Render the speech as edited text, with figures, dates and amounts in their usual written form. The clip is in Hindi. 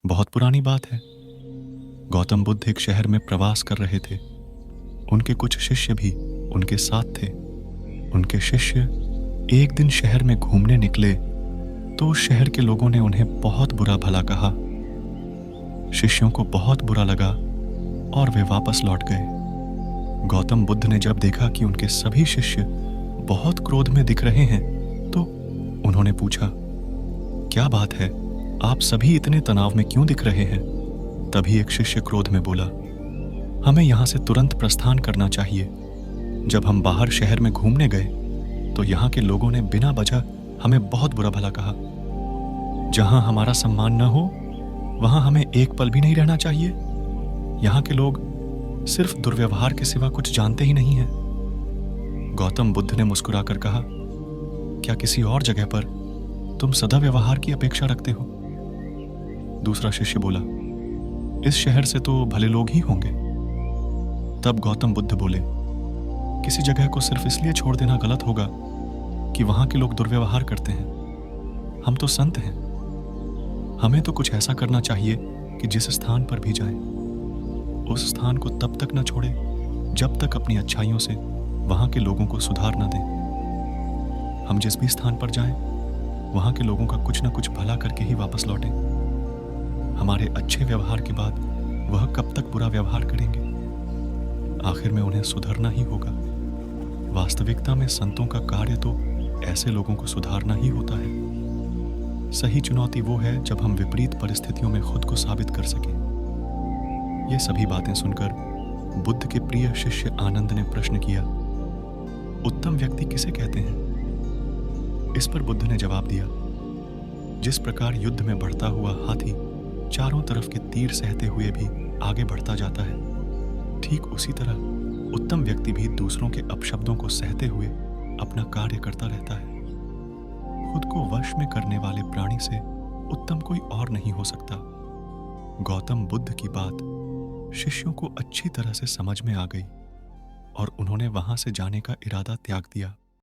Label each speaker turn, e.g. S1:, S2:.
S1: बहुत पुरानी बात है। गौतम बुद्ध एक शहर में प्रवास कर रहे थे। उनके कुछ शिष्य भी उनके साथ थे। उनके शिष्य एक दिन शहर में घूमने निकले तो उस शहर के लोगों ने उन्हें बहुत बुरा भला कहा। शिष्यों को बहुत बुरा लगा और वे वापस लौट गए। गौतम बुद्ध ने जब देखा कि उनके सभी शिष्य बहुत क्रोध में दिख रहे हैं तो उन्होंने पूछा, क्या बात है, आप सभी इतने तनाव में क्यों दिख रहे हैं? तभी एक शिष्य क्रोध में बोला, हमें यहां से तुरंत प्रस्थान करना चाहिए। जब हम बाहर शहर में घूमने गए तो यहाँ के लोगों ने बिना वजह हमें बहुत बुरा भला कहा। जहां हमारा सम्मान न हो वहां हमें एक पल भी नहीं रहना चाहिए। यहाँ के लोग सिर्फ दुर्व्यवहार के सिवा कुछ जानते ही नहीं हैं। गौतम बुद्ध ने मुस्कुराकर कहा, क्या किसी और जगह पर तुम सदा व्यवहार की अपेक्षा रखते हो? दूसरा शिष्य बोला, इस शहर से तो भले लोग ही होंगे। तब गौतम बुद्ध बोले, किसी जगह को सिर्फ इसलिए छोड़ देना गलत होगा कि वहां के लोग दुर्व्यवहार करते हैं। हम तो संत हैं। हमें तो कुछ ऐसा करना चाहिए कि जिस स्थान पर भी जाएं, उस स्थान को तब तक न छोड़े जब तक अपनी अच्छाइयों से वहां के लोगों को सुधार न दें। हम जिस भी स्थान पर जाएं, वहां के लोगों का कुछ न कुछ भला करके ही वापस लौटें। हमारे अच्छे व्यवहार के बाद वह कब तक बुरा व्यवहार करेंगे? आखिर में उन्हें सुधरना ही होगा। वास्तविकता में संतों का कार्य तो ऐसे लोगों को सुधारना ही होता है। सही चुनौती वो है जब हम विपरीत परिस्थितियों में खुद को साबित कर सकें। ये सभी बातें सुनकर बुद्ध के प्रिय शिष्य आनंद ने प्रश्न किया, उत्तम व्यक्ति किसे कहते हैं? इस पर बुद्ध ने जवाब दिया, जिस प्रकार युद्ध में बढ़ता हुआ हाथी चारों तरफ के तीर सहते हुए भी आगे बढ़ता जाता है, ठीक उसी तरह उत्तम व्यक्ति भी दूसरों के अपशब्दों को सहते हुए अपना कार्य करता रहता है। खुद को वश में करने वाले प्राणी से उत्तम कोई और नहीं हो सकता। गौतम बुद्ध की बात शिष्यों को अच्छी तरह से समझ में आ गई और उन्होंने वहां से जाने का इरादा त्याग दिया।